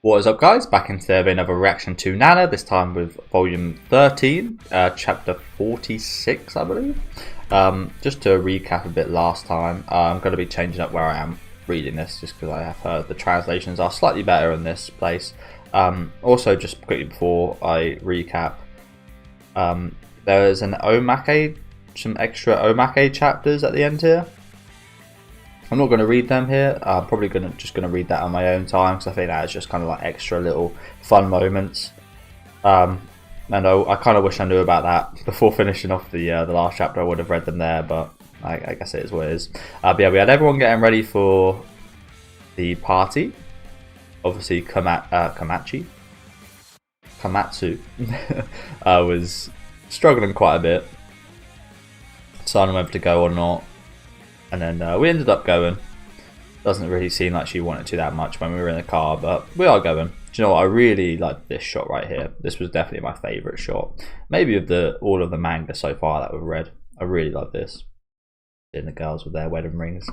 What is up, guys? Back into there with another reaction to Nana, this time with volume 13, chapter 46, I believe. Just to recap a bit last time, I'm going to be changing up where I am reading this, just because I have heard the translations are slightly better in this place. Also, just quickly before I recap, there is an Omake, some extra Omake chapters at the end here. I'm not going to read them here. I'm probably just going to read that on my own time, because I think that is just kind of like extra little fun moments. And I kind of wish I knew about that before finishing off the last chapter. I would have read them there, but I guess it is what it is. But yeah, we had everyone getting ready for the party. Obviously, Kamatsu was struggling quite a bit, deciding whether to go or not. And then we ended up going. Doesn't really seem like she wanted to that much when we were in the car, but we are going. Do you know what? I really like this shot right here. This was definitely my favourite shot. Maybe of all of the manga so far that we've read. I really like this. Seeing the girls with their wedding rings.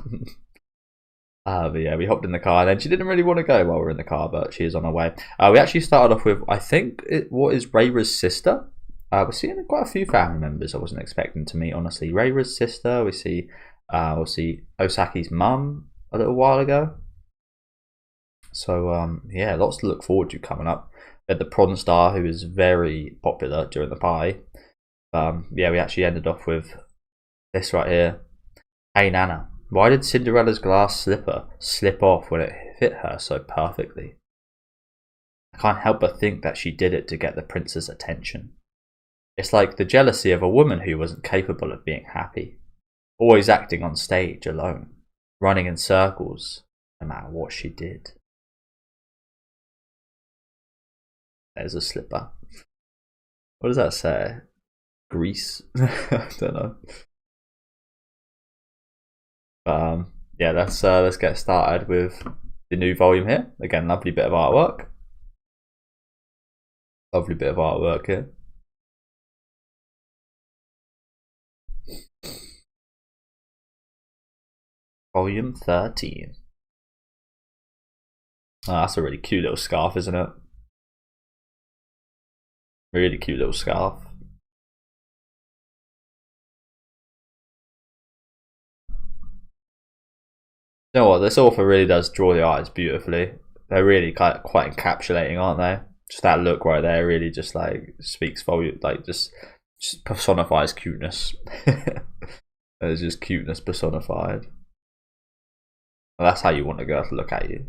But yeah, we hopped in the car, and then she didn't really want to go while we were in the car, but she is on her way. We actually started off with, I think, what is Reira's sister. We're seeing quite a few family members I wasn't expecting to meet, honestly. Reira's sister, we see Osaki's mum a little while ago. So yeah, lots to look forward to coming up. We had the prawn star, who is very popular during the party. Yeah, we actually ended off with this right here. Hey Nana, why did Cinderella's glass slipper slip off when it fit her so perfectly? I can't help but think that she did it to get the prince's attention. It's like the jealousy of a woman who wasn't capable of being happy. Always acting on stage alone, running in circles, no matter what she did. There's a slipper. What does that say? Grease? I don't know. But yeah, let's get started with the new volume here. Again, lovely bit of artwork. Lovely bit of artwork here. Volume 13. Oh, that's a really cute little scarf, isn't it? Really cute little scarf. You know what? This author really does draw the eyes beautifully. They're really quite encapsulating, aren't they? Just that look right there really just like speaks volume, like just personifies cuteness. It's just cuteness personified. Well, that's how you want a girl to look at you.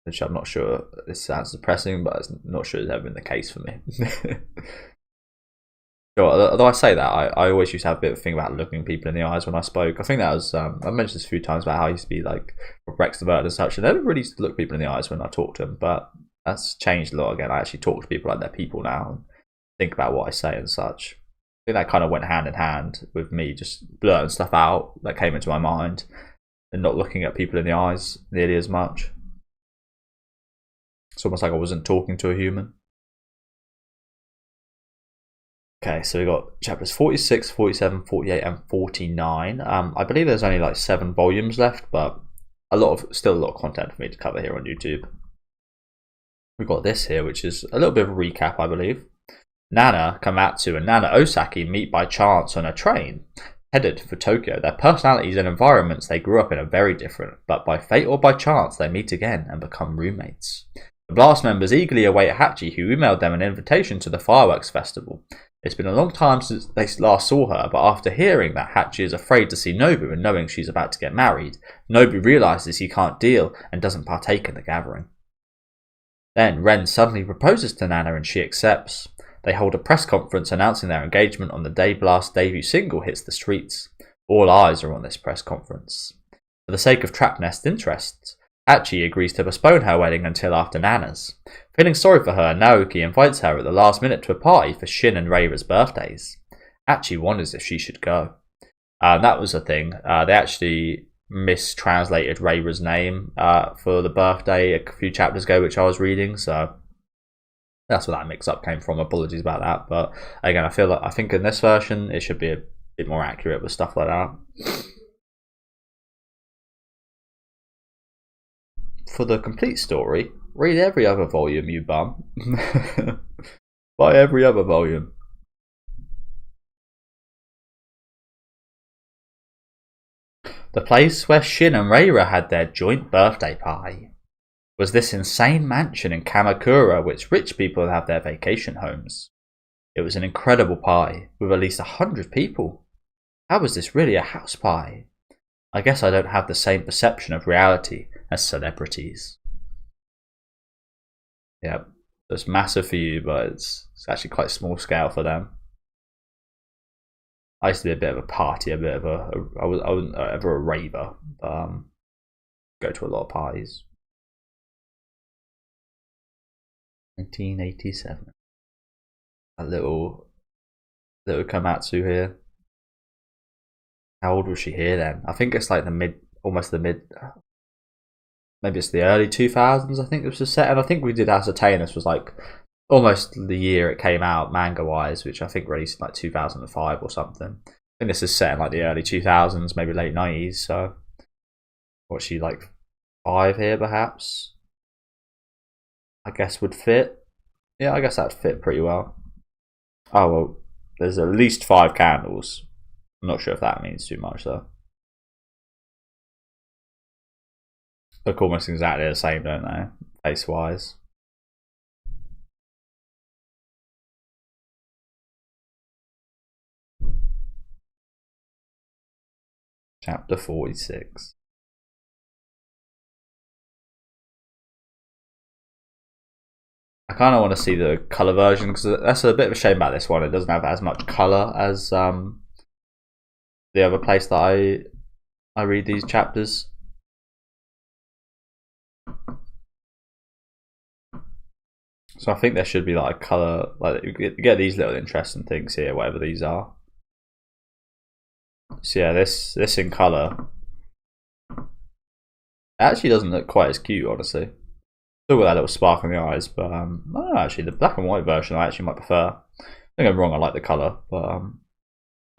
Which I'm not sure, this sounds depressing, but I'm not sure it's ever been the case for me. Although I say that, I always used to have a bit of a thing about looking people in the eyes when I spoke. I think that was, I've mentioned this a few times about how I used to be like extrovert and such, and I never really used to look people in the eyes when I talked to them, but that's changed a lot again. I actually talk to people like they're people now and think about what I say and such. I think that kind of went hand in hand with me just blurting stuff out that came into my mind and not looking at people in the eyes nearly as much. It's almost like I wasn't talking to a human. Okay, so we got chapters 46, 47, 48, and 49. I believe there's only like 7 volumes left, but still a lot of content for me to cover here on YouTube. We've got this here, which is a little bit of a recap, I believe. Nana, Kamatsu, and Nana Osaki meet by chance on a train, headed for Tokyo. Their personalities and environments they grew up in are very different, but by fate or by chance they meet again and become roommates. The Blast members eagerly await Hachi, who emailed them an invitation to the fireworks festival. It's been a long time since they last saw her, but after hearing that Hachi is afraid to see Nobu and knowing she's about to get married, Nobu realises he can't deal and doesn't partake in the gathering. Then Ren suddenly proposes to Nana and she accepts. They hold a press conference announcing their engagement on the day Blast's debut single hits the streets. All eyes are on this press conference. For the sake of Trap Nest interests, Hachi agrees to postpone her wedding until after Nana's. Feeling sorry for her, Naoki invites her at the last minute to a party for Shin and Reira's birthdays. Hachi wonders if she should go. That was a thing. They actually mistranslated Reira's name for the birthday a few chapters ago, which I was reading, so that's where that mix-up came from. Apologies about that, but again, I think in this version it should be a bit more accurate with stuff like that. for the complete story, read every other volume, you bum. Buy every other volume. The place where Shin and Reira had their joint birthday party was this insane mansion in Kamakura, which rich people have their vacation homes. It was an incredible party, with at least 100 people. How was this really a house party? I guess I don't have the same perception of reality as celebrities. Yep, it's massive for you, but it's actually quite small scale for them. I used to be a bit of a party, I wasn't ever a raver, but go to a lot of parties. 1987. A little Komatsu here. How old was she here then? I think it's like almost the mid, maybe it's the early 2000s. I think it was set, and I think we did ascertain this was like almost the year it came out manga wise, which I think released in like 2005 or something. I think this is set in like the early 2000s, maybe late 90s. So, what's she like 5 here perhaps? I guess would fit. Yeah, I guess that'd fit pretty well. Oh well, there's at least 5 candles. I'm not sure if that means too much though. Look almost exactly the same, don't they? Face wise. Chapter 46. I kind of want to see the colour version, because that's a bit of a shame about this one. It doesn't have as much colour as the other place that I read these chapters. So I think there should be like a colour, like you get these little interesting things here, whatever these are. So yeah, this in colour actually doesn't look quite as cute, honestly. Still got that little spark in the eyes, but I don't know, actually the black and white version I actually might prefer. Don't get me wrong, I like the colour, but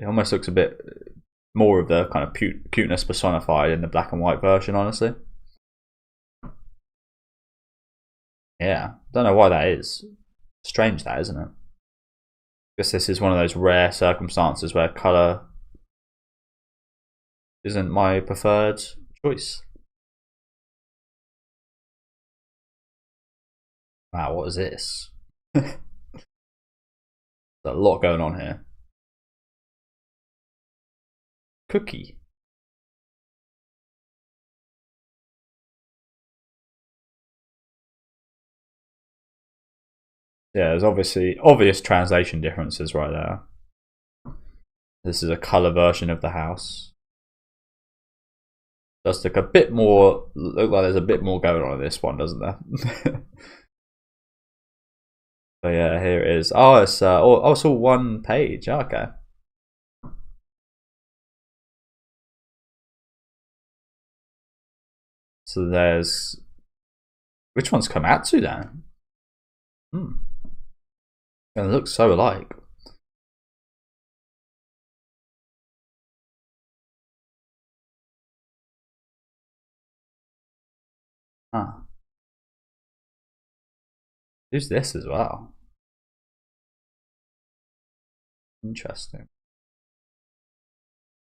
it almost looks a bit more of the kind of cuteness personified in the black and white version, honestly. Yeah, don't know why that is. Strange that, isn't it? I guess this is one of those rare circumstances where colour isn't my preferred choice. Wow, what is this? There's a lot going on here. Cookie. Yeah, there's obvious translation differences right there. This is a colour version of the house. Does look a bit more, look like there's a bit more going on in this one, doesn't there? So yeah, here it is. Oh, it's it's all one page. Oh, okay. So there's, which one's Komatsu then? And it looks so alike. Huh. Who's this as well? Interesting.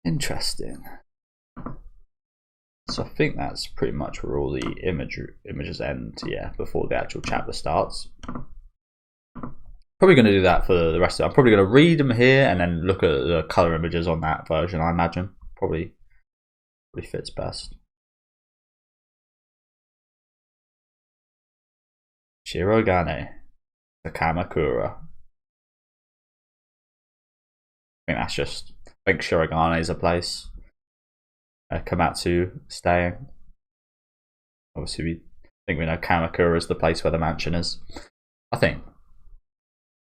Interesting. So I think that's pretty much where all the images end, yeah, before the actual chapter starts. Probably going to do that for the rest of it. I'm probably going to read them here and then look at the colour images on that version, I imagine. Probably fits best. Shirogane, the Kamakura. I think that's just, I think Shirogane is a place. Komatsu staying. Obviously, we think we know Kamakura is the place where the mansion is. I think.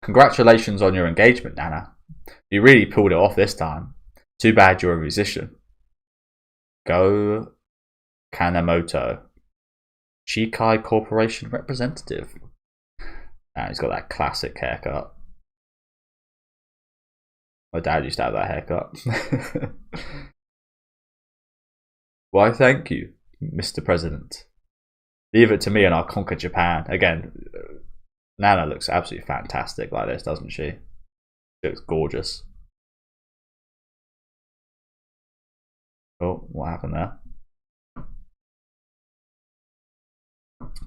Congratulations on your engagement, Nana. You really pulled it off this time. Too bad you're a musician. Go Kanemoto, Shikai Corporation representative. Now he's got that classic haircut. My dad used to have that haircut. Why, thank you, Mr. President. Leave it to me and I'll conquer Japan. Again, Nana looks absolutely fantastic like this, doesn't she? She looks gorgeous. Oh, what happened there?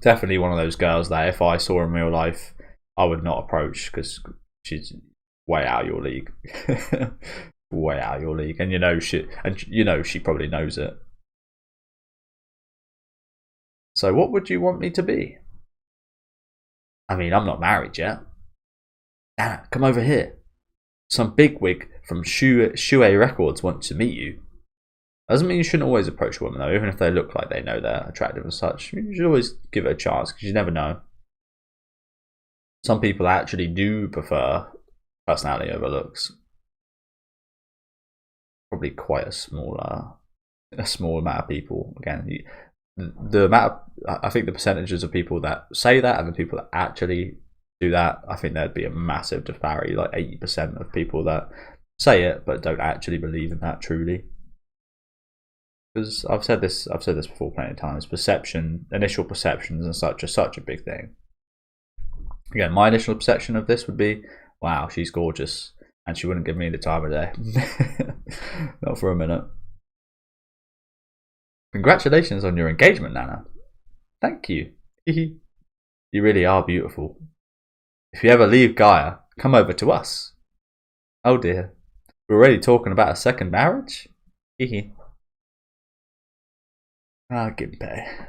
Definitely one of those girls that if I saw in real life, I would not approach because she's way out of your league. Way out of your league. And she probably knows it. So what would you want me to be? I mean, I'm not married yet. Nana, come over here. Some bigwig from Shuei Records wants to meet you. Doesn't mean you shouldn't always approach a woman though, even if they look like they know they're attractive and such. You should always give it a chance because you never know. Some people actually do prefer personality over looks. Probably quite a small amount of people. Again, the amount I think the percentages of people that say that and the people that actually do that, I think there'd be a massive disparity. Like 80% of people that say it but don't actually believe in that truly. Because I've said this before plenty of times. Initial perceptions and such are such a big thing. Again, my initial perception of this would be, wow, she's gorgeous, and she wouldn't give me the time of day. Not for a minute. Congratulations on your engagement, Nana. Thank you. You really are beautiful. If you ever leave Gaia, come over to us. Oh dear, we're already talking about a second marriage? Ginpei.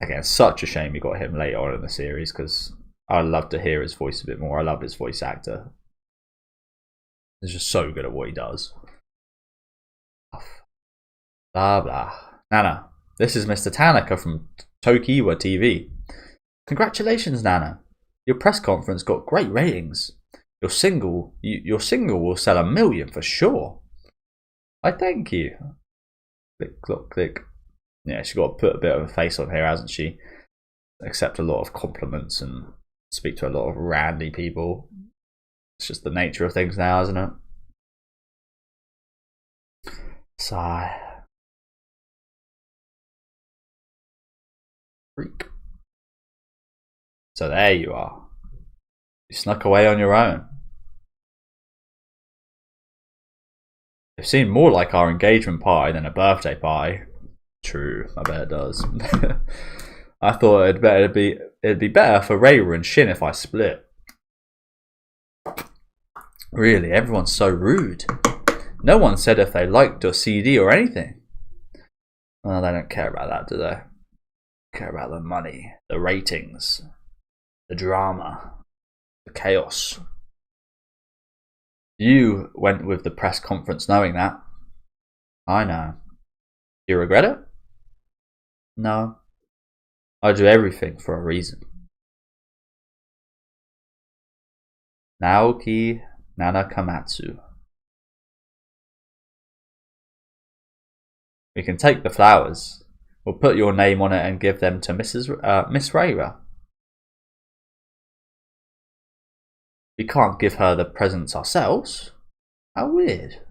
Again, such a shame we got him later on in the series because I'd love to hear his voice a bit more. I love his voice actor. He's just so good at what he does. Blah blah. Nana, this is Mr. Tanaka from Tokiwa TV. Congratulations, Nana. Your press conference got great ratings. Your single will sell 1 million for sure. I thank you. Click, click, click. Yeah, she's got to put a bit of a face on here, hasn't she? Accept a lot of compliments and speak to a lot of randy people. It's just the nature of things now, isn't it? Sigh. Freak. So there you are. You snuck away on your own. It seemed more like our engagement party than a birthday party. True, I bet it does. I thought it'd be better for Reiwa and Shin if I split. Really, everyone's so rude. No one said if they liked your CD or anything. Well, they don't care about that, do they? Care about the money, the ratings, the drama, the chaos. You went with the press conference knowing that. I know. You regret it? No. I do everything for a reason. Naoki Nanakamatsu. We can take the flowers. We'll put your name on it and give them to Miss Reiwa. We can't give her the presents ourselves. How weird.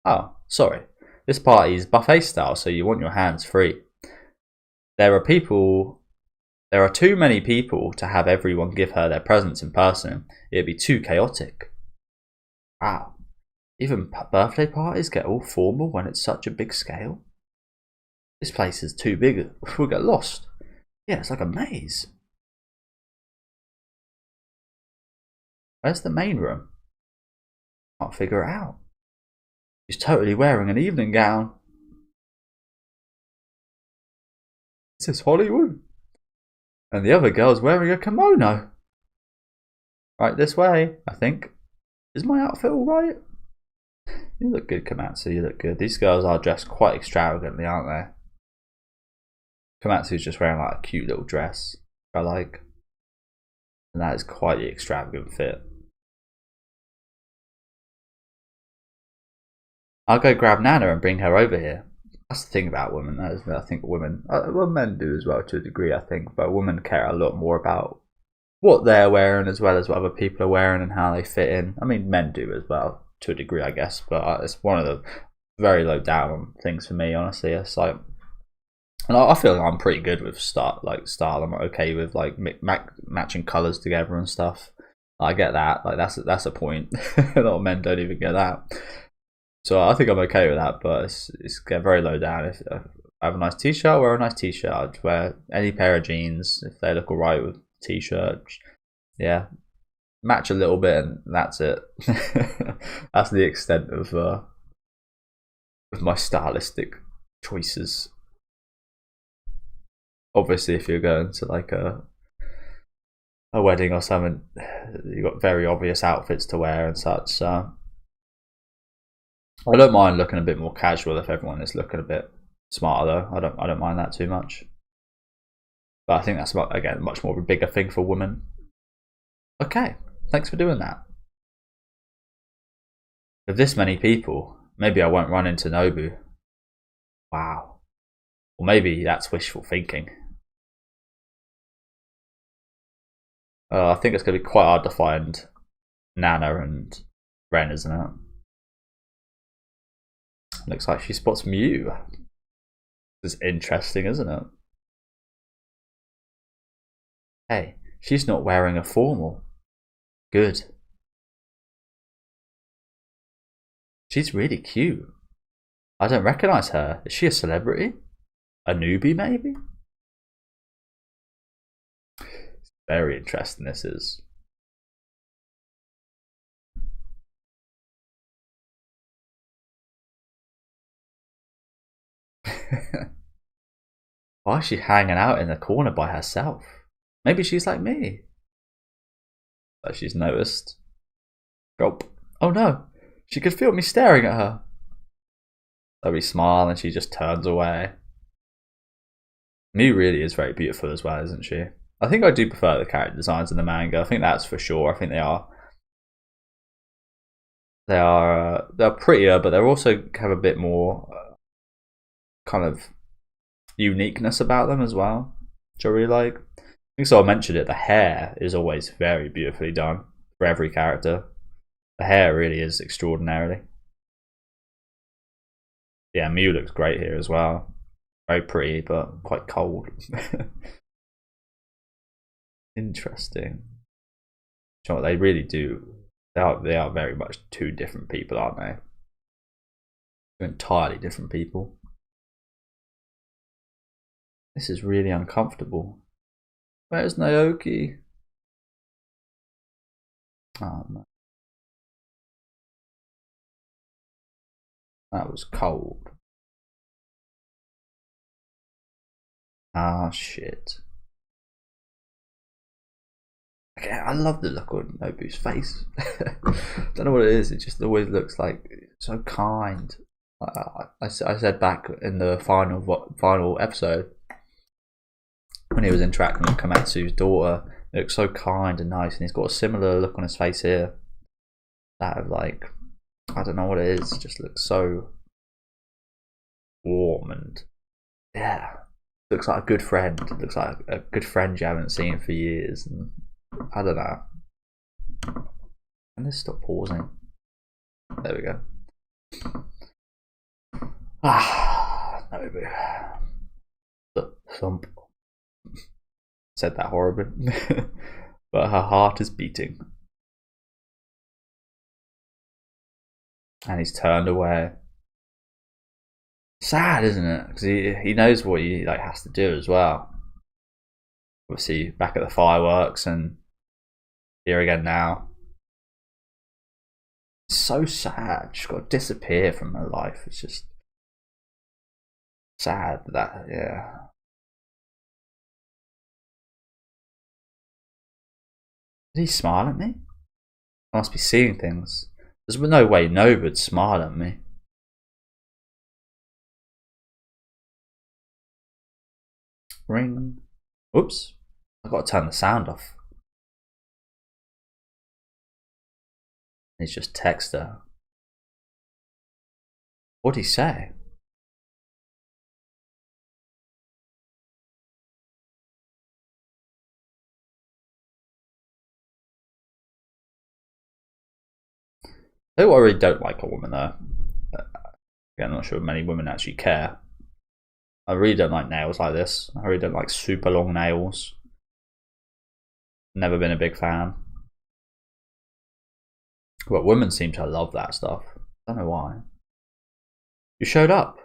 Oh, sorry. This party is buffet style, so you want your hands free. There are too many people to have everyone give her their presents in person. It'd be too chaotic. Wow. Even birthday parties get all formal when it's such a big scale. This place is too big. We'll get lost. Yeah, it's like a maze. Where's the main room? Can't figure it out. She's totally wearing an evening gown. This is Hollywood. And the other girl's wearing a kimono. Right this way, I think. Is my outfit alright? You look good, Komatsu, you look good. These girls are dressed quite extravagantly, aren't they? Komatsu's just wearing like a cute little dress, I like. And that is quite the extravagant fit. I'll go grab Nana and bring her over here. That's the thing about women. I think women, well, men do as well to a degree, I think, but women care a lot more about what they're wearing as well as what other people are wearing and how they fit in. I mean, men do as well to a degree, I guess, but it's one of the very low down things for me, honestly. It's like And I feel like I'm pretty good with style. I'm okay with like matching colors together and stuff. I get that. Like that's a point. A lot of men don't even get that. So I think I'm okay with that. But it's get very low down. If I have a nice t-shirt, wear a nice t-shirt. I'd wear any pair of jeans if they look alright with t-shirt. Yeah, match a little bit and that's it. That's the extent of my stylistic choices. Obviously, if you're going to like a wedding or something, you've got very obvious outfits to wear and such. So I don't mind looking a bit more casual if everyone is looking a bit smarter though. I don't mind that too much. But I think that's again much more of a bigger thing for women. Okay, thanks for doing that. With this many people, maybe I won't run into Nobu. Wow. Or maybe that's wishful thinking. I think it's going to be quite hard to find Nana and Ren, isn't it? Looks like she spots Mew. This is interesting, isn't it? Hey, she's not wearing a formal. Good. She's really cute. I don't recognise her. Is she a celebrity? A newbie, maybe? Very interesting, this is. Why is she hanging out in the corner by herself? Maybe she's like me. But she's noticed. Gulp. Oh no! She could feel me staring at her. So we smile and she just turns away. Mew really is very beautiful as well, isn't she? I think I do prefer the character designs in the manga. I think that's for sure. I think they're prettier, but they're also have a bit more kind of uniqueness about them as well, which I really like. I think so. I mentioned it. The hair is always very beautifully done for every character. The hair really is extraordinarily. Yeah, Mew looks great here as well. Very pretty, but quite cold. Interesting. You know what, they really do. They are very much two different people, aren't they? Two entirely different people. This is really uncomfortable. Where's Naoki? Oh no. That was cold. Ah, shit. Okay, I love the look on Nobu's face. Don't know what it is. It just always looks like so kind. I said back in the final episode when he was interacting with Komatsu's daughter, it looks so kind and nice, and he's got a similar look on his face here. That of like, I don't know what it is. It just looks so warm and yeah, looks like a good friend. It looks like a good friend you haven't seen for years. And I don't know. Can this stop pausing? There we go. Ah, no. Thump. Said that horribly. But her heart is beating. And he's turned away. Sad, isn't it? Because he knows what he like has to do as well. Obviously, back at the fireworks and here again now. It's so sad. She's got to disappear from her life. It's just sad that, yeah. Did he smile at me? I must be seeing things. There's no way Nobu would smile at me. Ring. Oops. I've got to turn the sound off. He's just text her. What'd he say? I really don't like a woman though. Again, I'm not sure many women actually care. I really don't like nails like this. I really don't like super long nails. Never been a big fan. But women seem to love that stuff. I don't know why. You showed up.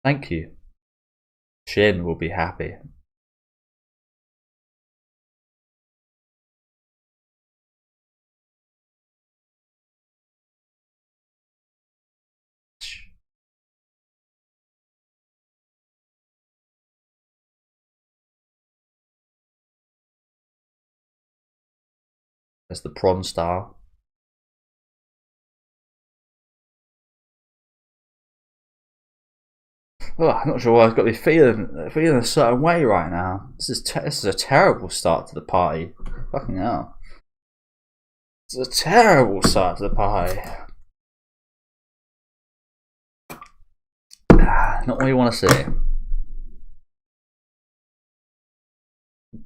Thank you. Shin will be happy. There's the prawn star. Oh, I'm not sure why I've got to be feeling a certain way right now. This is a terrible start to the party. Fucking hell. It's a terrible start to the party. Not what you want to see.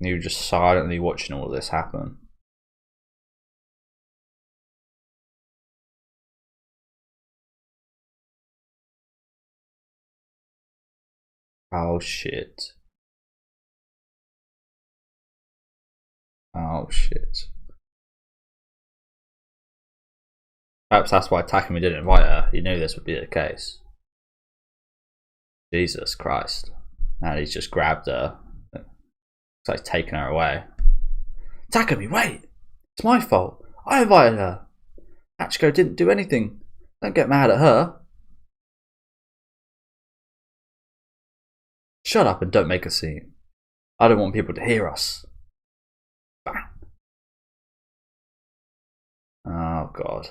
You just silently watching all of this happen. Oh shit. Oh shit. Perhaps that's why Takumi didn't invite her. He knew this would be the case. Jesus Christ. And he's just grabbed her. It's like taking her away. Takumi, wait! It's my fault. I invited her. Hachiko didn't do anything. Don't get mad at her. Shut up and don't make a scene. I don't want people to hear us. Bang. Oh god.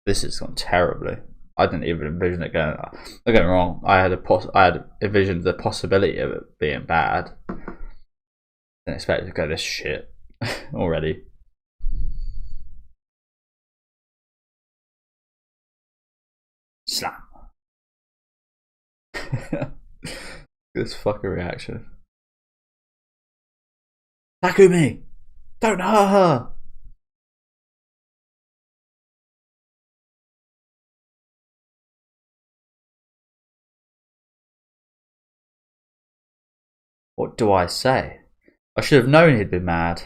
This has gone terribly. I didn't even envision it going. Don't get me wrong. I had envisioned the possibility of it being bad. Didn't expect it to go this shit already. Slam. This fucking reaction. Takumi! Don't hurt her! What do I say? I should have known he'd been mad.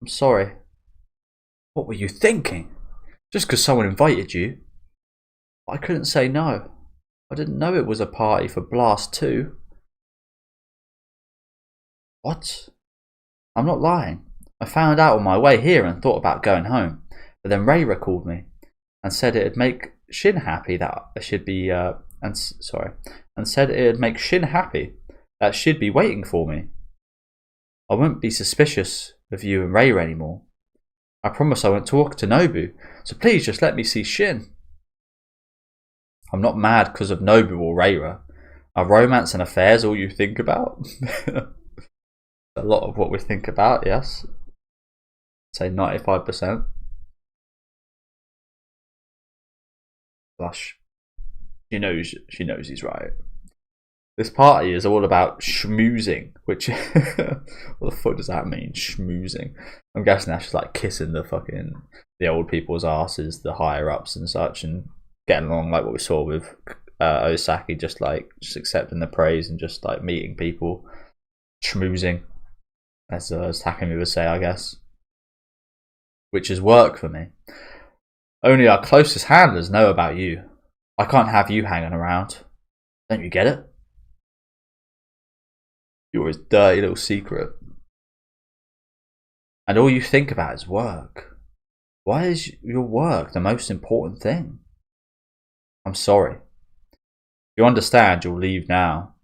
I'm sorry. What were you thinking? Just because someone invited you? I couldn't say no. I didn't know it was a party for Blast 2. What? I'm not lying. I found out on my way here and thought about going home. But then Reira called me and said it'd make Shin happy that I should be and said it'd make Shin happy that she'd be waiting for me. I won't be suspicious of you and Reira anymore. I promise I won't talk to Nobu, so please just let me see Shin. I'm not mad because of Nobu or Reira. Are romance and affairs all you think about? A lot of what we think about, yes. Say 95%. Blush. She knows he's right. This party is all about schmoozing, which what the fuck does that mean? Schmoozing. I'm guessing that's just like kissing the old people's asses, the higher ups and such, and getting along like what we saw with Osaki, just accepting the praise and just like meeting people, schmoozing, as Takumi would say, I guess. Which is work for me. Only our closest handlers know about you. I can't have you hanging around. Don't you get it? You're his dirty little secret. And all you think about is work. Why is your work the most important thing? I'm sorry. You understand you'll leave now.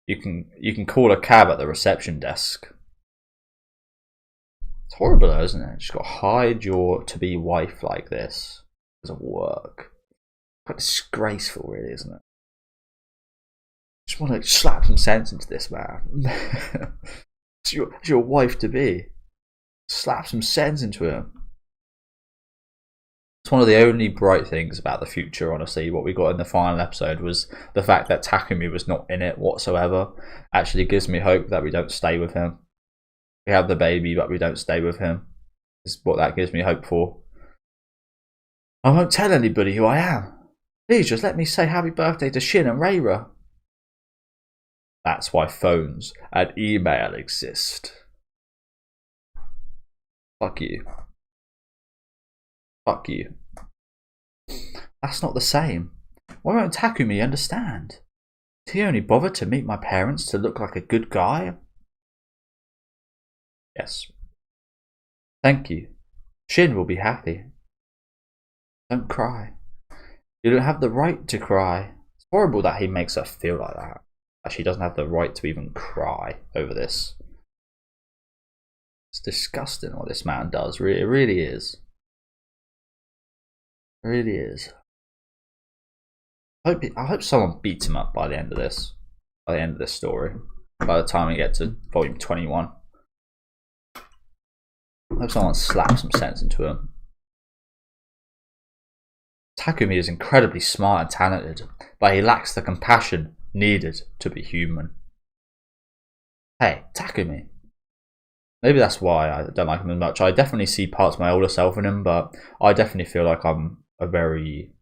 You can call a cab at the reception desk. It's horrible though, isn't it? You just got to hide your to-be wife like this because of work. Quite disgraceful, really, isn't it? Just want to slap some sense into this man. It's your wife to be. Slap some sense into him. It's one of the only bright things about the future, honestly. What we got in the final episode was the fact that Takumi was not in it whatsoever. Actually gives me hope that we don't stay with him. We have the baby, but we don't stay with him. Is what that gives me hope for. I won't tell anybody who I am. Please just let me say happy birthday to Shin and Reira. That's why phones and email exist. Fuck you. Fuck you. That's not the same. Why won't Takumi understand? Did he only bother to meet my parents to look like a good guy? Yes. Thank you. Shin will be happy. Don't cry. You don't have the right to cry. It's horrible that he makes her feel like that. That she doesn't have the right to even cry over this. It's disgusting what this man does. It really is. It really is. I hope someone beats him up by the end of this. By the end of this story. By the time we get to volume 21. I hope someone slaps some sense into him. Takumi is incredibly smart and talented, but he lacks the compassion needed to be human. Hey, Takumi. Maybe that's why I don't like him as much. I definitely see parts of my older self in him, but I definitely feel like I'm a very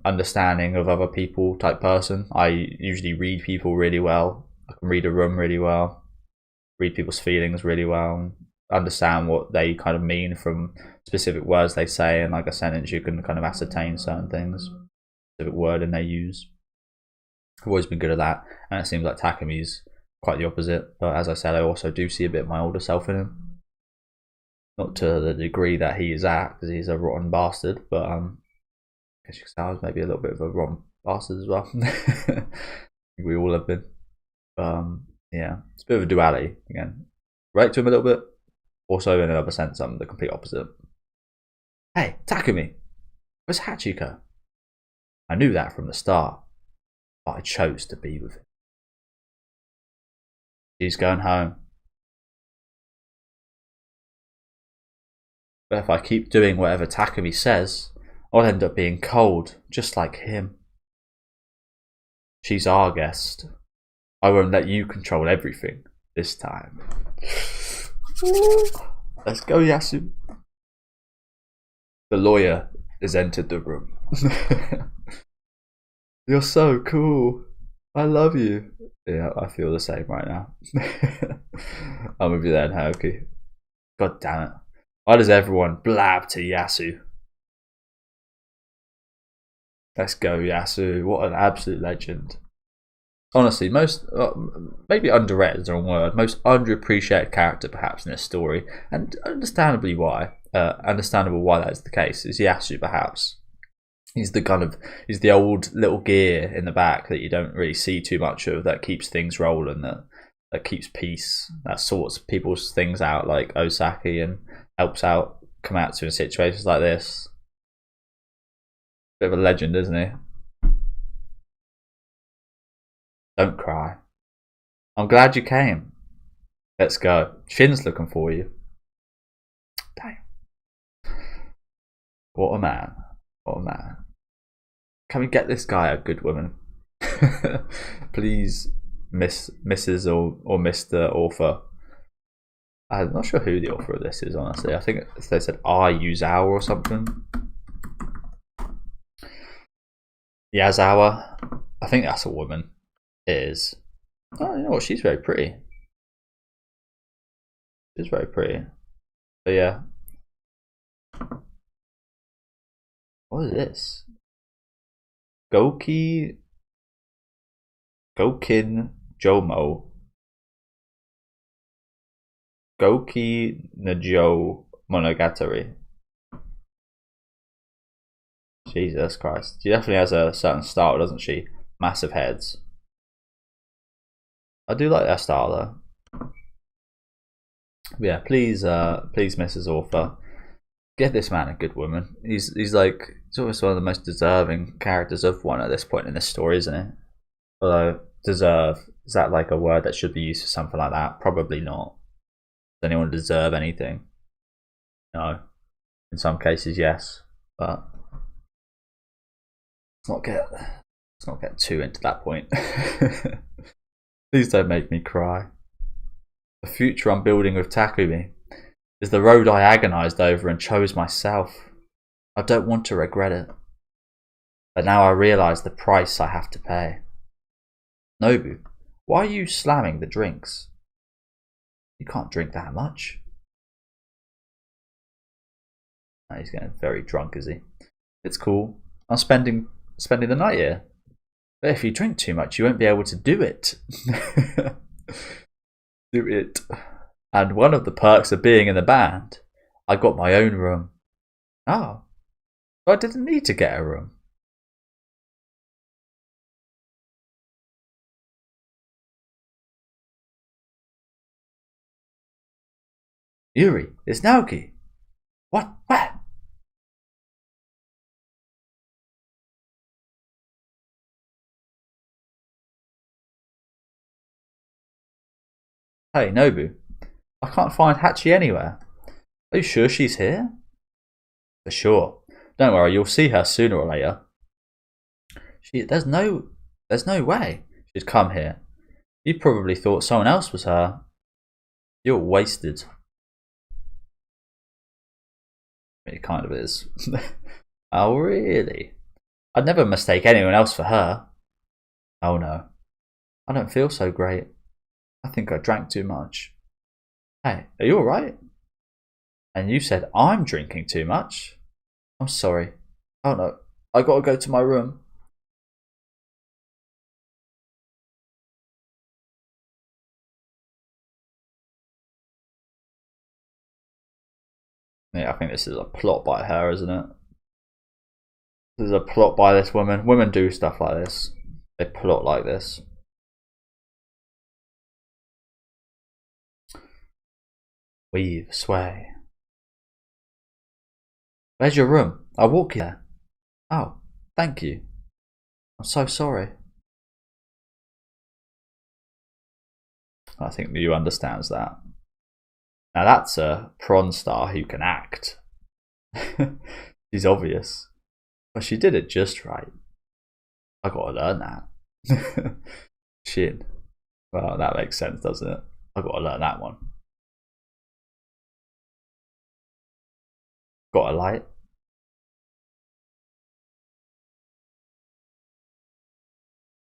understanding of other people type person. I usually read people really well. I can read a room really well, read people's feelings really well, understand what they kind of mean from specific words they say, and like a sentence you can kind of ascertain certain things, specific wording they use. I've always been good at that, and it seems like Takumi's quite the opposite. But as I said, I also do see a bit of my older self in him, not to the degree that he is at, because he's a rotten bastard, but I guess you could say I was maybe a little bit of a rotten bastard as well. We all have been. Yeah, it's a bit of a duality again. Relate to him a little bit, also in another sense I'm the complete opposite. Hey, Takumi, where's Hachiko? I knew that from the start, but I chose to be with him. She's going home. But if I keep doing whatever Takumi says, I'll end up being cold, just like him. She's our guest. I won't let you control everything this time. Let's go, Yasu. The lawyer has entered the room. You're so cool. I love you. Yeah, I feel the same right now. I'm with you then, Haoki. God damn it. Why does everyone blab to Yasu? Let's go, Yasu. What an absolute legend. Honestly, most, maybe underrated is the wrong word, most underappreciated character perhaps in this story, and understandably why, understandable why that is the case, is Yasu perhaps. He's the old little gear in the back that you don't really see too much of, that keeps things rolling, that keeps peace, that sorts people's things out like Osaki, and helps out Komatsu in situations like this. Bit of a legend, isn't he? Don't cry. I'm glad you came. Let's go. Shin's looking for you. Damn. What a man. What a man. Can we get this guy a good woman? Please, Mrs. or Mr. Author. I'm not sure who the author of this is, honestly. I think they said Yuzawa or something. Yazawa. I think that's a woman. It is. Oh, you know what? She's very pretty. She's very pretty. But yeah. What is this? Gokin Jomo. Goki Najo Monogatari. Jesus Christ. She definitely has a certain style, doesn't she? Massive heads. I do like that style though. But yeah, please, Mrs. Author, get this man a good woman. He's always one of the most deserving characters of one at this point in this story, isn't it? Although deserve, is that like a word that should be used for something like that? Probably not. Does anyone deserve anything? No. In some cases, yes, but let's not get too into that point. Please don't make me cry. The future I'm building with Takumi is the road I agonized over and chose myself. I don't want to regret it. But now I realize the price I have to pay. Nobu, why are you slamming the drinks? You can't drink that much. Oh, he's getting very drunk, is he? It's cool. I'm spending the night here. But if you drink too much, you won't be able to do it. Do it. And one of the perks of being in the band, I got my own room. Oh, so I didn't need to get a room. Yuri, it's Naoki. What? Where? Hey, Nobu. I can't find Hachi anywhere. Are you sure she's here? For sure. Don't worry, you'll see her sooner or later. There's no way she'd come here. You probably thought someone else was her. You're wasted. It kind of is. Oh, really? I'd never mistake anyone else for her. Oh no. I don't feel so great. I think I drank too much. Hey, are you alright? And you said I'm drinking too much? I'm sorry. Oh no, I gotta go to my room. Yeah, I think this is a plot by her, isn't it? This is a plot by this woman. Women do stuff like this. They plot like this. Weave, sway. Where's your room? I'll walk you there. Oh, thank you. I'm so sorry. I think Mew understands that. Now that's a prawn star who can act. She's obvious. But she did it just right. I gotta learn that. Shit. Well, that makes sense, doesn't it? I gotta learn that one. Got a light.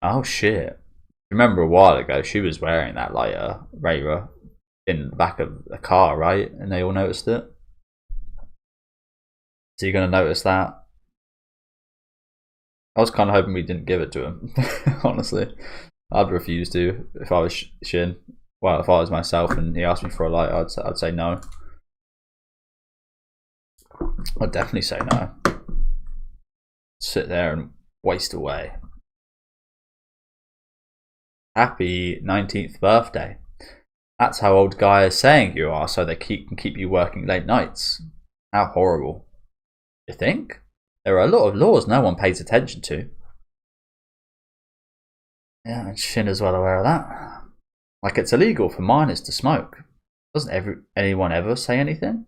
Oh shit. Remember a while ago she was wearing that lighter, Rayra, in the back of the car, right? And they all noticed it. So you're gonna notice that? I was kind of hoping we didn't give it to him. Honestly, I'd refuse to if I was Shin. Well, if I was myself and he asked me for a light, I'd say no. I'd definitely say no. Sit there and waste away. Happy 19th birthday. That's how old Guy is saying you are, so they can keep you working late nights. How horrible. You think? There are a lot of laws no one pays attention to. Yeah, and Shin is well aware of that. Like it's illegal for minors to smoke. Doesn't anyone ever say anything?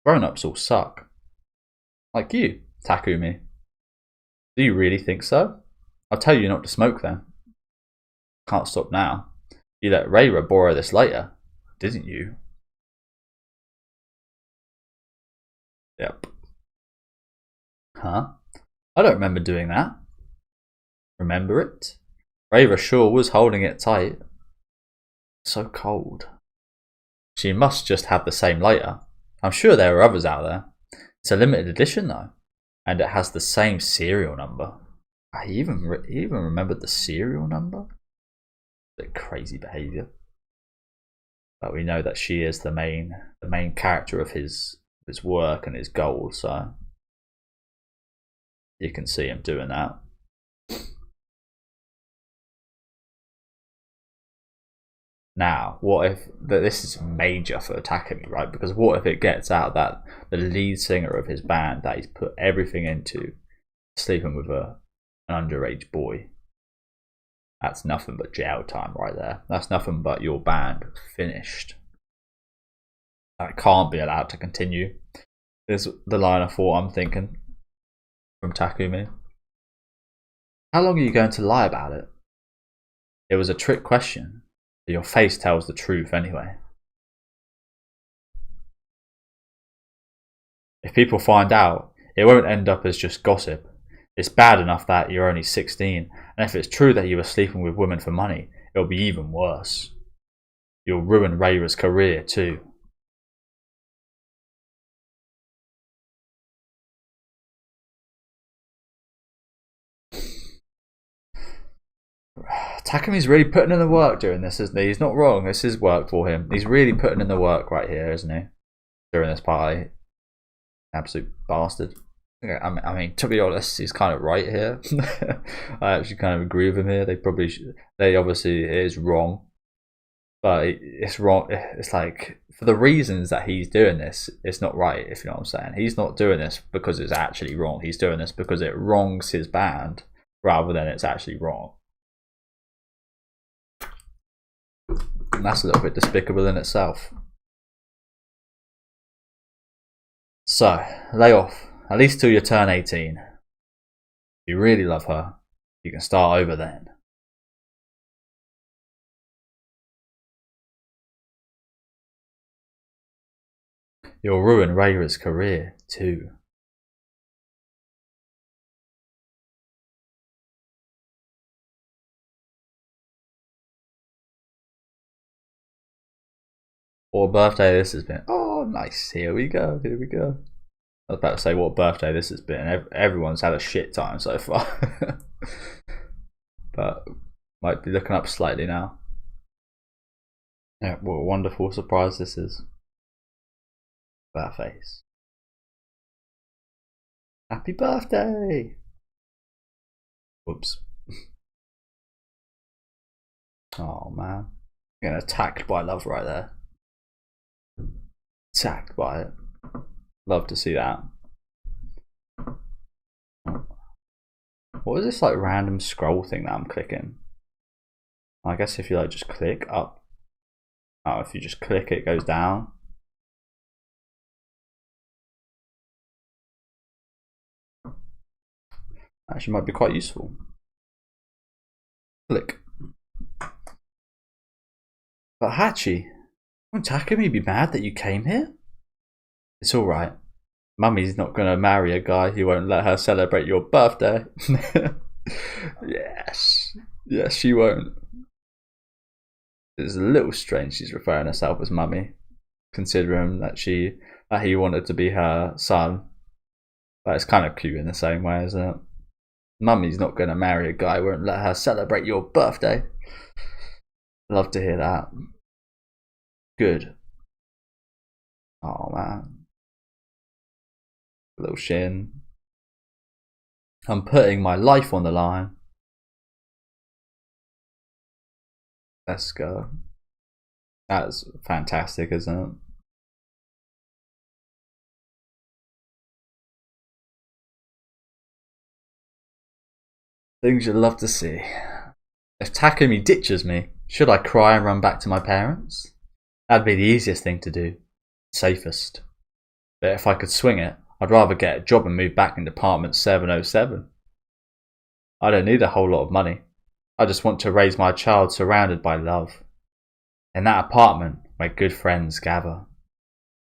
Grown-ups all suck. Like you, Takumi. Do you really think so? I'll tell you not to smoke then. Can't stop now. You let Rayra borrow this later, didn't you? Yep. Huh? I don't remember doing that. Remember it? Rayra sure was holding it tight. So cold. She must just have the same lighter. I'm sure there are others out there. It's a limited edition though, and it has the same serial number. I even remembered the serial number. Bit crazy behavior. But we know that she is the main character of his work and his goal, so you can see him doing that. Now, what if this is major for Takumi, right? Because what if it gets out that the lead singer of his band that he's put everything into sleeping with an underage boy? That's nothing but jail time right there. That's nothing but your band finished. That can't be allowed to continue. Is the line of thought I'm thinking from Takumi. How long are you going to lie about it? It was a trick question. Your face tells the truth anyway. If people find out, it won't end up as just gossip. It's bad enough that you're only 16, and if it's true that you were sleeping with women for money, it'll be even worse. You'll ruin Rayra's career too. Takumi's really putting in the work during this, isn't he? He's not wrong. This is work for him. He's really putting in the work right here, isn't he? During this party. Absolute bastard. I mean, to be honest, he's kind of right here. I actually kind of agree with him here. They obviously it is wrong, but it's wrong. It's like for the reasons that he's doing this, it's not right. If you know what I'm saying, he's not doing this because it's actually wrong. He's doing this because it wrongs his band rather than it's actually wrong. And that's a little bit despicable in itself. So, lay off. At least till you turn 18. If you really love her, you can start over then. You'll ruin Rayra's career, too. What birthday this has been. Oh, nice. Here we go. Here we go. I was about to say what birthday this has been. Everyone's had a shit time so far. But might be looking up slightly now. Yeah, what a wonderful surprise this is. That face. Happy birthday! Whoops. Oh man. Getting attacked by love right there. Attacked by it. Love to see that. What is this like random scroll thing that I'm clicking? I guess if you like just click up. Oh, if you just click it goes down. Actually might be quite useful. Click. But Hachi, won't Takumi be mad that you came here? It's alright. Mummy's not gonna marry a guy who won't let her celebrate your birthday. Yes. Yes, she won't. It's a little strange she's referring herself as Mummy, considering that he wanted to be her son. But it's kind of cute in the same way, isn't it? Mummy's not gonna marry a guy who won't let her celebrate your birthday. Love to hear that. Good. Oh man. Little shin. I'm putting my life on the line. Let's go. That's fantastic, isn't it? Things you'd love to see. If Takumi ditches me, should I cry and run back to my parents? That'd be the easiest thing to do. Safest. But if I could swing it, I'd rather get a job and move back in Department 707. I don't need a whole lot of money. I just want to raise my child surrounded by love. In that apartment where good friends gather.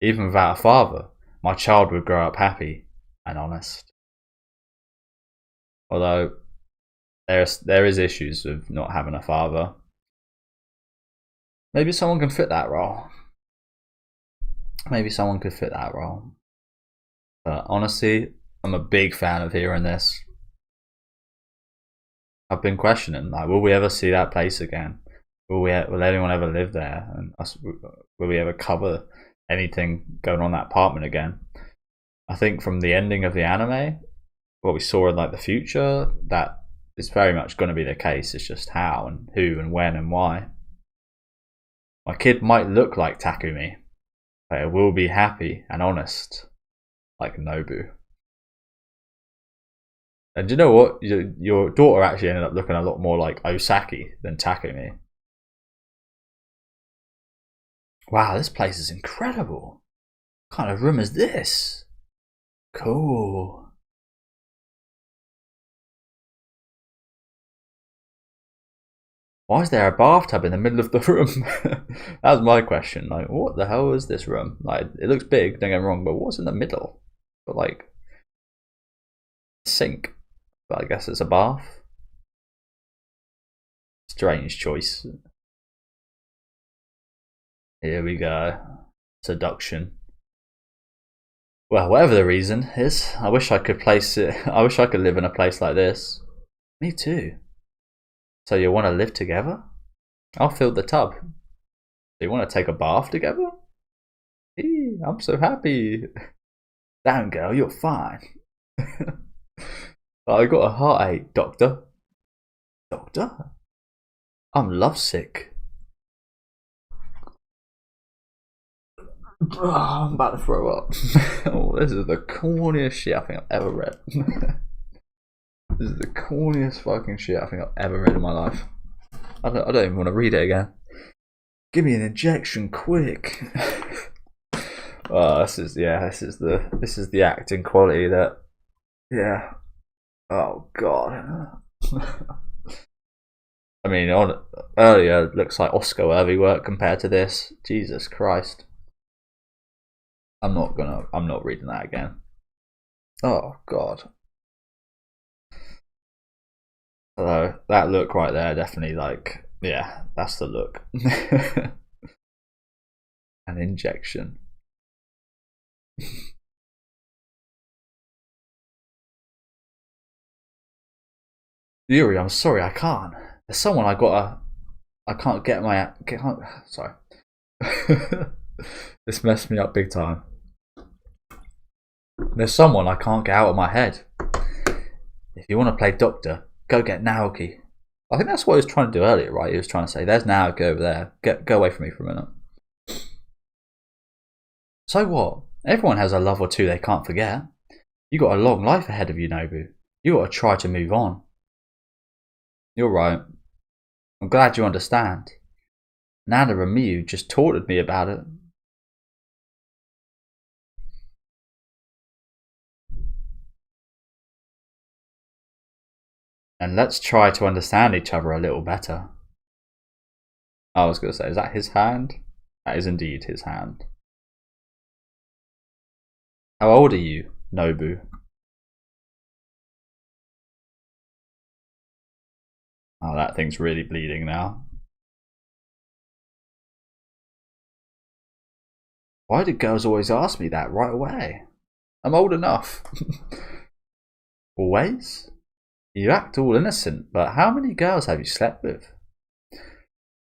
Even without a father, my child would grow up happy and honest. Although, there is issues with not having a father. Maybe someone can fit that role. Maybe someone could fit that role. But honestly, I'm a big fan of hearing this. I've been questioning, like, will we ever see that place again? Will anyone ever live there? And will we ever cover anything going on in that apartment again? I think from the ending of the anime, what we saw in like the future, that is very much going to be the case. It's just how and who and when and why. My kid might look like Takumi, but it will be happy and honest, like Nobu. And do you know what? Your daughter actually ended up looking a lot more like Osaki than Takumi. Wow, this place is incredible. What kind of room is this? Cool. Why is there a bathtub in the middle of the room? That was my question. Like, what the hell is this room? Like, it looks big, don't get me wrong, but what's in the middle? But like sink. But I guess it's a bath. Strange choice. Here we go. Seduction. Well, whatever the reason is, I wish I could place it. I wish I could live in a place like this. Me too. So you want to live together? I'll fill the tub. Do you want to take a bath together? Eee, I'm so happy. Damn girl, you're fine. I got a heartache, doctor. Doctor? I'm lovesick. Oh, I'm about to throw up. Oh, this is the corniest shit I think I've ever read. This is the corniest fucking shit I think I've ever read in my life. I don't even want to read it again. Give me an injection, quick. Oh, this is the acting quality that, yeah. Oh god. I mean, earlier it looks like Oscar-worthy work compared to this. Jesus Christ. I'm not reading that again. Oh god. So that look right there, definitely like, yeah, that's the look. An injection. Yuri, I'm sorry, I can't. There's someone I can't get my sorry. This messed me up big time. There's someone I can't get out of my head. If you want to play doctor, go get Naoki. I think that's what he was trying to do earlier, right? He was trying to say, there's Naoki over there. Go away from me for a minute. So what? Everyone has a love or two they can't forget. You got a long life ahead of you, Nobu. You got to try to move on. You're right. I'm glad you understand. Nana and Miyu just taunted me about it. And let's try to understand each other a little better. I was going to say, is that his hand? That is indeed his hand. How old are you, Nobu? Oh, that thing's really bleeding now. Why do girls always ask me that right away? I'm old enough. Always? You act all innocent, but how many girls have you slept with?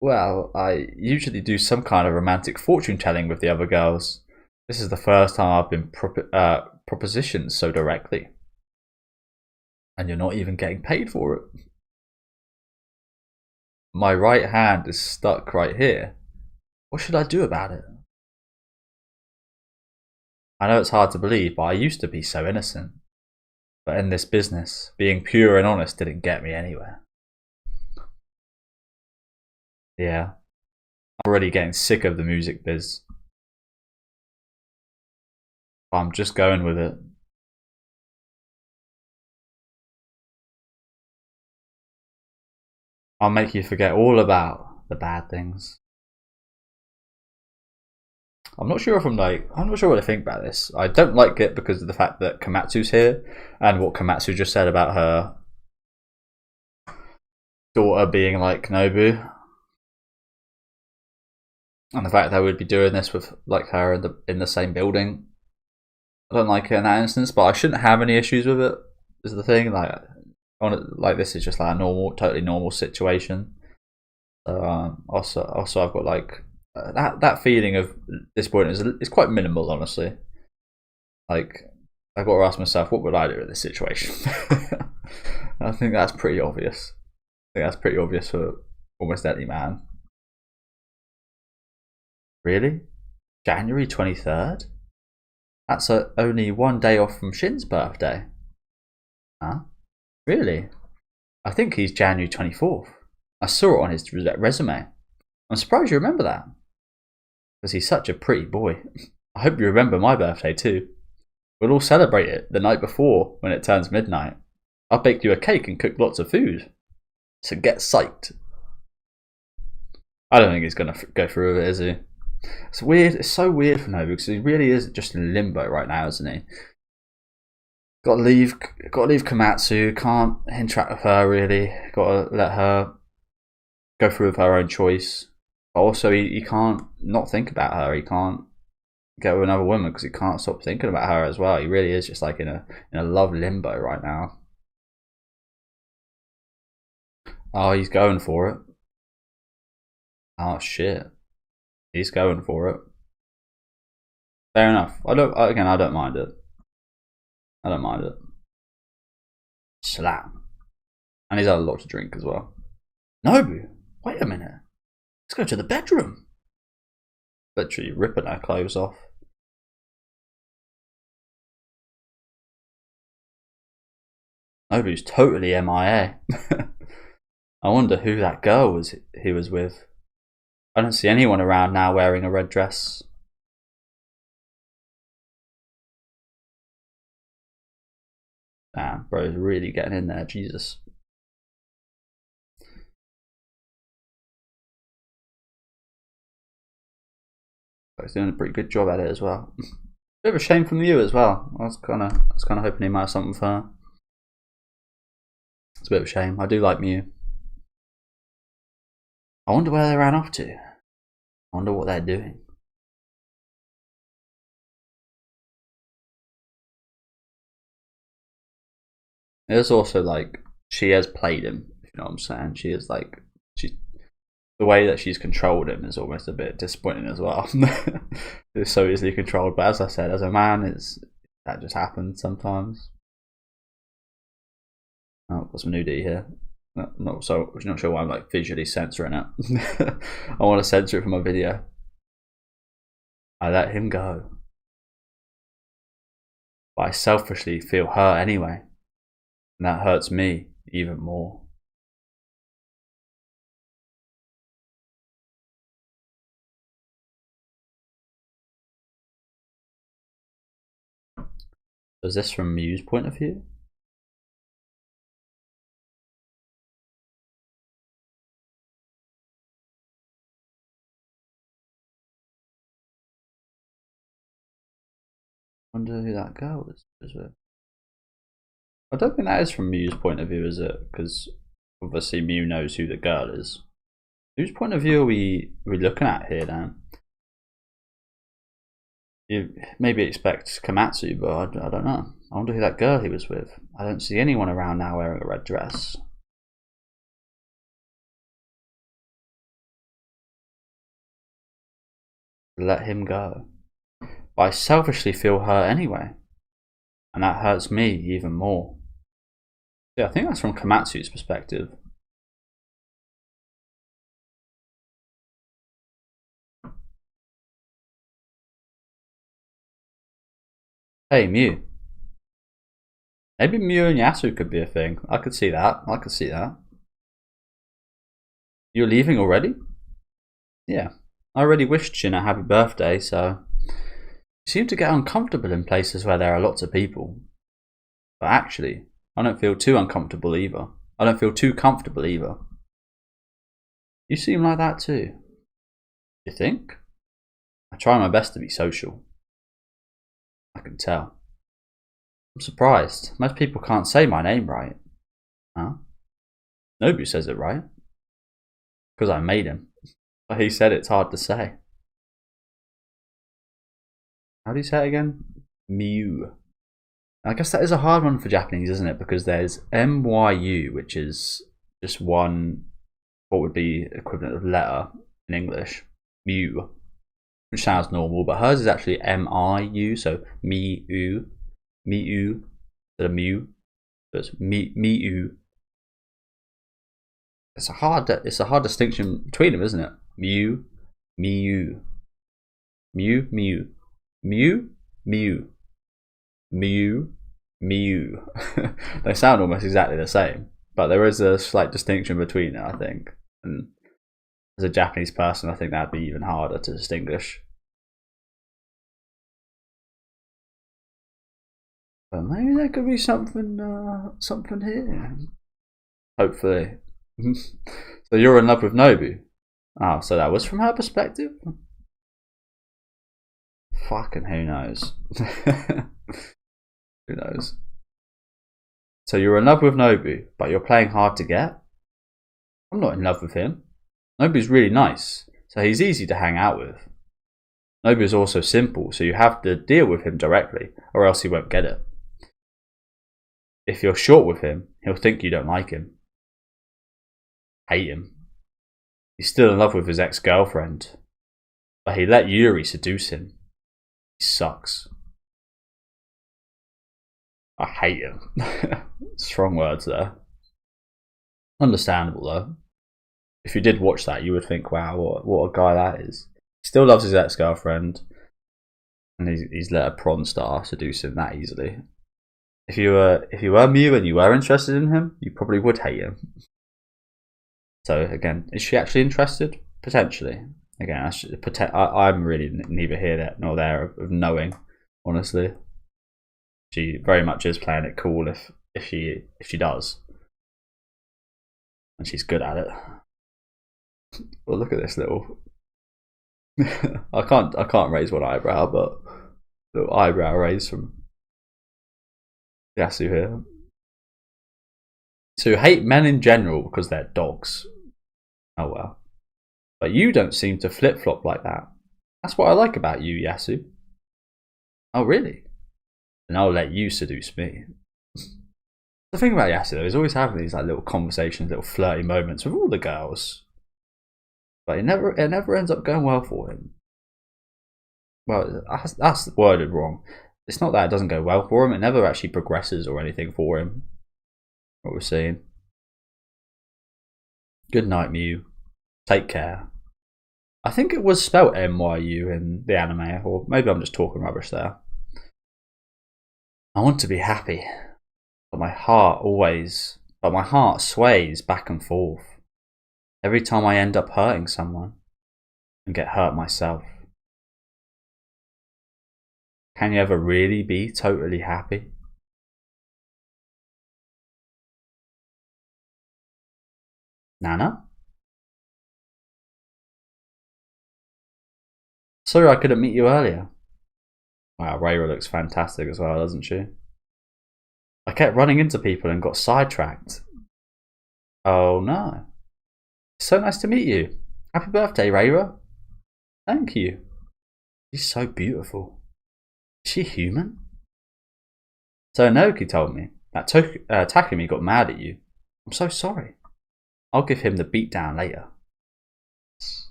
Well, I usually do some kind of romantic fortune telling with the other girls. This is the first time I've been propositioned so directly. And you're not even getting paid for it. My right hand is stuck right here. What should I do about it? I know it's hard to believe, but I used to be so innocent. But in this business, being pure and honest didn't get me anywhere. Yeah. I'm already getting sick of the music biz. I'm just going with it. I'll make you forget all about the bad things. I'm not sure what to think about this. I don't like it because of the fact that Komatsu's here and what Komatsu just said about her daughter being like Nobu. And the fact that I would be doing this with like her in the same building. I don't like it in that instance, but I shouldn't have any issues with it, is the thing. Like this is just like a totally normal situation. So also I've got like that feeling of disappointment is quite minimal, honestly. Like I've got to ask myself, what would I do in this situation? I think that's pretty obvious. I think that's pretty obvious for almost any man. Really? January 23rd? That's only one day off from Shin's birthday. Huh? Really? I think he's January 24th. I saw it on his resume. I'm surprised you remember that. Because he's such a pretty boy. I hope you remember my birthday too. We'll all celebrate it the night before when it turns midnight. I'll bake you a cake and cook lots of food. So get psyched. I don't think he's going to go through with it, is he? It's weird. It's so weird for Nobu because he really is just in limbo right now, isn't he? Got to leave Komatsu. Can't interact with her really. Got to let her go through with her own choice. But also, he can't not think about her. He can't get with another woman because he can't stop thinking about her as well. He really is just like in a love limbo right now. Oh, he's going for it. Oh shit, he's going for it. Fair enough. I don't mind it. I don't mind it. Slap. And he's had a lot to drink as well. Nobu, wait a minute. Let's go to the bedroom. Literally ripping her clothes off. Nobu's totally MIA. I wonder who that girl was he was with. I don't see anyone around now wearing a red dress. Damn, bro's really getting in there, Jesus. He's doing a pretty good job at it as well. Bit of a shame from you as well. I was kind of hoping he might have something for her. It's a bit of a shame. I do like Mew. I wonder where they ran off to. I wonder what they're doing. There's also like she has played him. If you know what I'm saying. She is like the way that she's controlled him is almost a bit disappointing as well. It's so easily controlled, but as I said, as a man, that just happens sometimes. Oh, got some nudity here. Not sure why I'm like visually censoring it. I want to censor it for my video. I let him go, but I selfishly feel hurt anyway, and that hurts me even more. Is this from Mew's point of view? I wonder who that girl was with. I don't think that is from Mew's point of view, is it? Because obviously Mew knows who the girl is. Whose point of view are we looking at here then? You maybe expect Komatsu, but I don't know. I wonder who that girl he was with. I don't see anyone around now wearing a red dress. Let him go. But I selfishly feel hurt anyway, and that hurts me even more. Yeah, I think that's from Komatsu's perspective. Hey, Mew. Maybe Mew and Yasu could be a thing. I could see that. You're leaving already? Yeah. I already wished Jin a happy birthday, so... You seem to get uncomfortable in places where there are lots of people. But actually, I don't feel too uncomfortable either. I don't feel too comfortable either. You seem like that too. You think? I try my best to be social. I can tell. I'm surprised. Most people can't say my name right. Huh? Nobu says it right. Because I made him. But he said it's hard to say. How do you say it again? Mew. I guess that is a hard one for Japanese, isn't it? Because there's MYU, which is just one, what would be equivalent of letter in English. Mew. Which sounds normal, but hers is actually MIU, so Mew. Mew. The Mew. So it's Mew. It's a hard distinction between them, isn't it? Mew. Mew. Mew. Mew. Mew. Mew. Mew. Mew. They sound almost exactly the same, but there is a slight distinction between it, I think. And as a Japanese person, I think that'd be even harder to distinguish. But maybe there could be something here. Hopefully. So you're in love with Nobu? Oh, so that was from her perspective? Fucking who knows? Who knows? So you're in love with Nobu, but you're playing hard to get? I'm not in love with him. Nobu's really nice, so he's easy to hang out with. Nobu's also simple, so you have to deal with him directly, or else he won't get it. If you're short with him, he'll think you don't like him. Hate him. He's still in love with his ex-girlfriend, but he let Yuri seduce him. He sucks. I hate him. Strong words there. Understandable though. If you did watch that, you would think, wow, what a guy that is. He still loves his ex-girlfriend, and he's let a prawn star seduce him that easily. If you were Mew and you were interested in him, you probably would hate him. So again, is she actually interested? Potentially. Again, I'm really neither here nor there of knowing, honestly. She very much is playing it cool if she does, and she's good at it. Well, look at this little. I can't raise one eyebrow, but little eyebrow raise from Yasu here. So you hate men in general because they're dogs. Oh well. But you don't seem to flip-flop like that. That's what I like about you, Yasu. Oh really? And I'll let you seduce me. The thing about Yasu though is always having these like little conversations, little flirty moments with all the girls. But it never ends up going well for him. Well, that's worded wrong. It's not that it doesn't go well for him, it never actually progresses or anything for him. What we're seeing. Good night, Mew. Take care. I think it was spelt MYU in the anime, or maybe I'm just talking rubbish there. I want to be happy, but my heart sways back and forth. Every time I end up hurting someone and get hurt myself. Can you ever really be totally happy? Nana? Sorry I couldn't meet you earlier. Wow, Rayra looks fantastic as well, doesn't she? I kept running into people and got sidetracked. Oh no. So nice to meet you. Happy birthday, Rayra. Thank you. She's so beautiful. Is she human? So Naoki told me that Takumi got mad at you. I'm so sorry. I'll give him the beatdown later.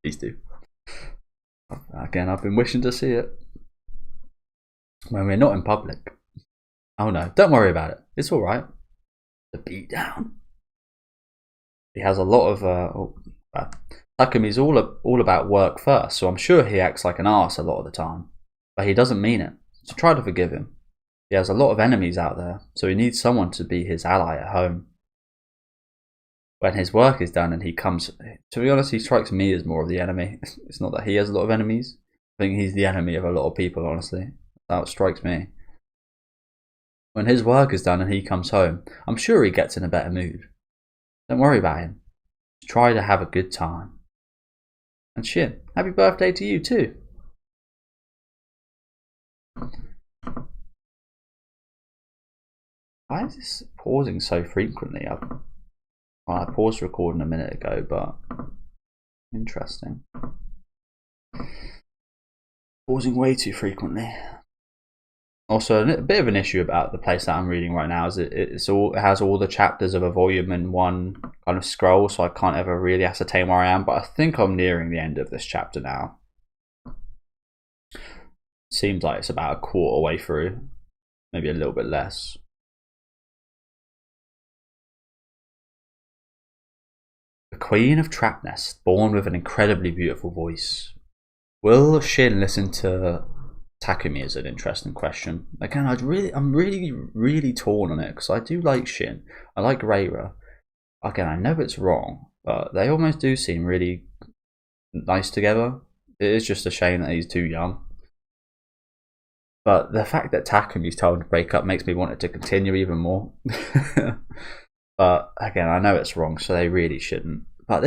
Please do. Again, I've been wishing to see it. When we're not in public. Oh no, don't worry about it. It's alright. The beatdown. He has a lot of Takumi's all about work first, so I'm sure he acts like an arse a lot of the time. But he doesn't mean it, so try to forgive him. He has a lot of enemies out there, so he needs someone to be his ally at home. When his work is done and he comes, to be honest, he strikes me as more of the enemy. It's not that he has a lot of enemies. I think he's the enemy of a lot of people, honestly. That's how it strikes me. When his work is done and he comes home, I'm sure he gets in a better mood. Don't worry about him. Just try to have a good time. And Shin, happy birthday to you too. Why is this pausing so frequently? I paused recording a minute ago, but interesting. Pausing way too frequently. Also, a bit of an issue about the place that I'm reading right now is it has all the chapters of a volume in one kind of scroll, so I can't ever really ascertain where I am. But I think I'm nearing the end of this chapter now. Seems like it's about a quarter way through, maybe a little bit less. The Queen of Trapnest, born with an incredibly beautiful voice. Will Shin listen to Takumi is an interesting question. Again, I'm really torn on it because I do like Shin. I like Rayra. Again, I know it's wrong, but they almost do seem really nice together. It is just a shame that he's too young. But the fact that Takumi's told to break up makes me want it to continue even more. But again, I know it's wrong, so they really shouldn't. But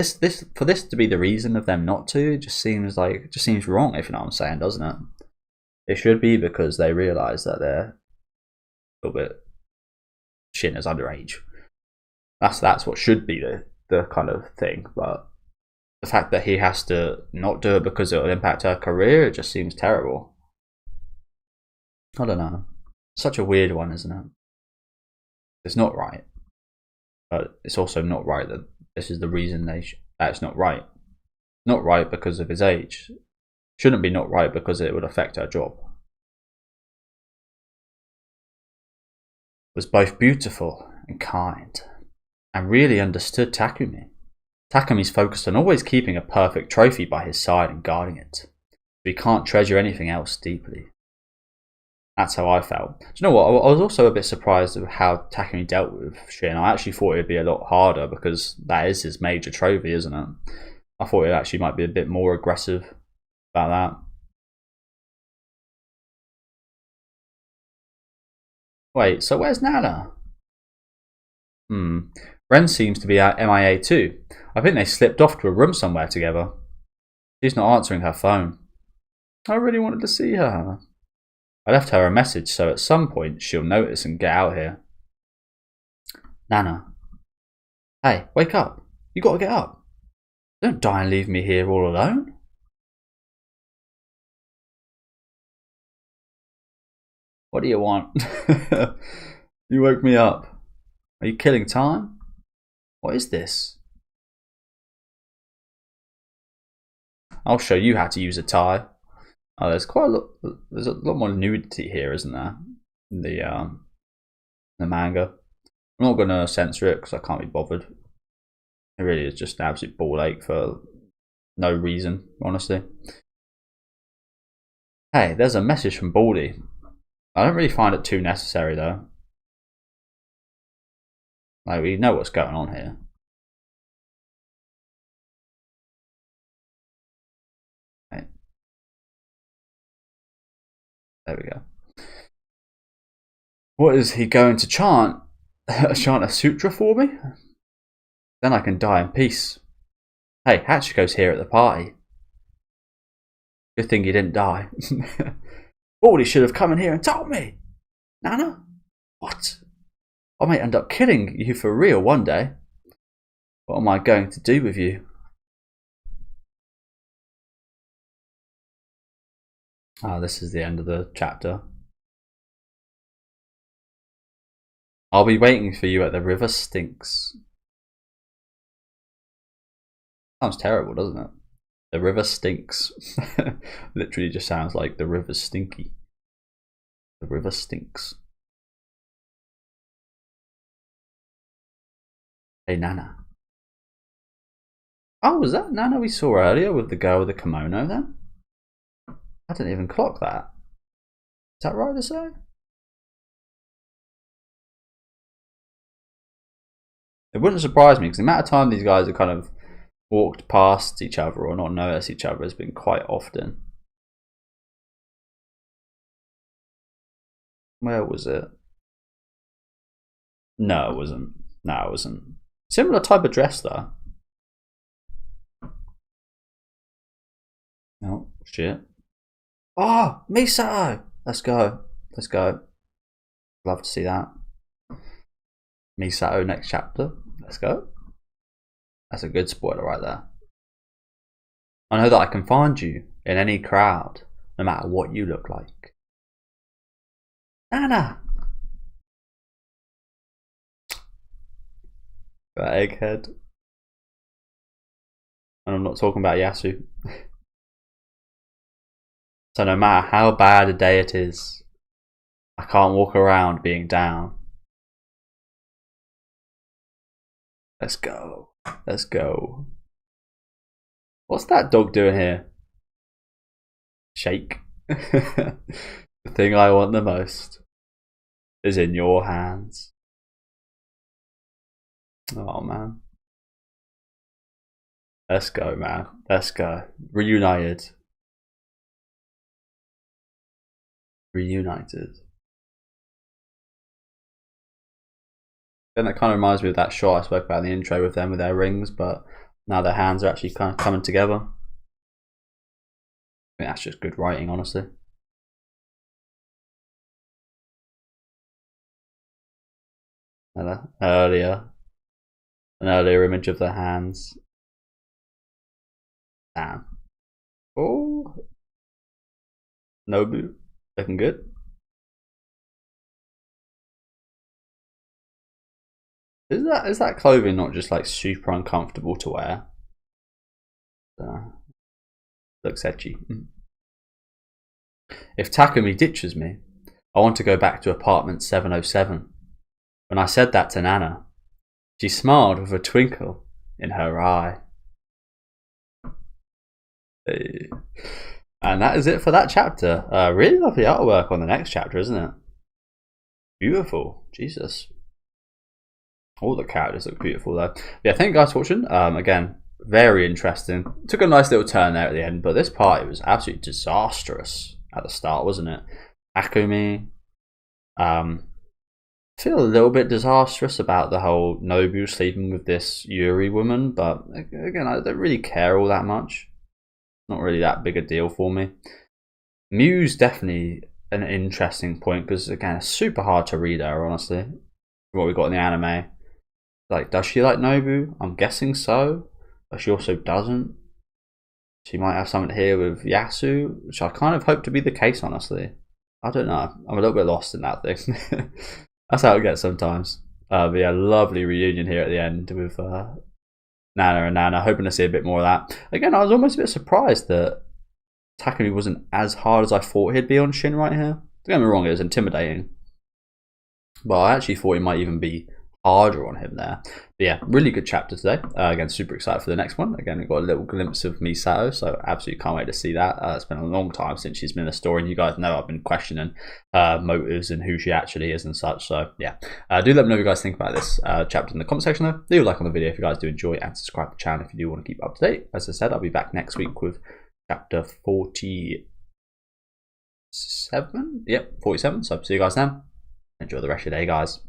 for this to be the reason of them not to, it just seems wrong, if you know what I'm saying, doesn't it? It should be because they realise that they're a little bit Shin is underage. That's what should be the kind of thing, but the fact that he has to not do it because it will impact her career, it just seems terrible. I don't know. Such a weird one, isn't it? It's not right, but it's also not right that this is the reason that's not right. Not right because of his age. Shouldn't be not right because it would affect her job. Was both beautiful and kind, and really understood Takumi. Takumi's focused on always keeping a perfect trophy by his side and guarding it, so he can't treasure anything else deeply. That's how I felt. Do you know what? I was also a bit surprised of how Takumi dealt with Shin. I actually thought it'd be a lot harder because that is his major trophy, isn't it? I thought it actually might be a bit more aggressive about that. Wait, so where's Nana? Ren seems to be at MIA too. I think they slipped off to a room somewhere together. She's not answering her phone. I really wanted to see her. I left her a message so at some point she'll notice and get out here. Nana. Hey, wake up. You gotta get up. Don't die and leave me here all alone. What do you want? You woke me up. Are you killing time? What is this? I'll show you how to use a tie. Oh, there's quite a lot. There's a lot more nudity here, isn't there? In the manga. I'm not gonna censor it because I can't be bothered. It really is just an absolute ball ache for no reason, honestly. Hey, there's a message from Baldy. I don't really find it too necessary though. Like, we know what's going on here. Right. There we go. What is he going to chant? Chant a sutra for me? Then I can die in peace. Hey, Hachiko's here at the party. Good thing you didn't die. Baldy should have come in here and told me. Nana? What? I might end up killing you for real one day. What am I going to do with you? Ah, this is the end of the chapter. I'll be waiting for you at the river Stinks. Sounds terrible, doesn't it? The river stinks. Literally just sounds like the river's stinky. The river stinks. Hey, Nana. Oh, was that Nana we saw earlier with the girl with the kimono then? I didn't even clock that. Is that right to say? It wouldn't surprise me because the amount of time these guys have kind of walked past each other or not noticed each other has been quite often. Where was it? No, it wasn't. No, it wasn't. Similar type of dress though. Oh, shit. Oh, Misato! Let's go. Let's go. Love to see that. Misato next chapter. Let's go. That's a good spoiler right there. I know that I can find you in any crowd, no matter what you look like. Nana! That egghead. And I'm not talking about Yasu. So no matter how bad a day it is, I can't walk around being down. Let's go. Let's go. What's that dog doing here? Shake. The thing I want the most is in your hands. Oh man. Let's go, man. Let's go. Reunited. Reunited. Then that kind of reminds me of that shot I spoke about in the intro with them with their rings, but now their hands are actually kind of coming together. I think that's just good writing, honestly. An earlier image of the hands. Damn. Oh, Nobu, looking good. Is that clothing not just like super uncomfortable to wear? Looks edgy. If Takumi ditches me, I want to go back to apartment 707. When I said that to Nana, she smiled with a twinkle in her eye. And that is it for that chapter. Really lovely artwork on the next chapter, isn't it? Beautiful. Jesus. All the characters look beautiful though. Yeah, thank you guys for watching. Again, very interesting. Took a nice little turn there at the end, but this party was absolutely disastrous at the start, wasn't it? Akumi. Feel a little bit disastrous about the whole Nobu sleeping with this Yuri woman, but again, I don't really care all that much. Not really that big a deal for me. Mew's definitely an interesting point because again, it's super hard to read her, honestly. What we got in the anime. Like, does she like Nobu? I'm guessing so, but she also doesn't. She might have something here with Yasu, which I kind of hope to be the case, honestly. I don't know. I'm a little bit lost in that thing. That's how it gets sometimes. But yeah, lovely reunion here at the end with Nana and Nana. Hoping to see a bit more of that. Again, I was almost a bit surprised that Takumi wasn't as hard as I thought he'd be on Shin right here. Don't get me wrong, it was intimidating. But I actually thought he might even be harder on him there. But yeah, really good chapter today. Again, super excited for the next one. Again, we got a little glimpse of Misato, so absolutely can't wait to see that. It's been a long time since she's been in the story, and you guys know I've been questioning motives and who she actually is and such. So yeah, do let me know what you guys think about this chapter in the comment section though. Leave a like on the video if you guys do enjoy, and subscribe to the channel if you do want to keep up to date. As I said, I'll be back next week with chapter 47. Yep, 47. So see you guys then. Enjoy the rest of your day, guys.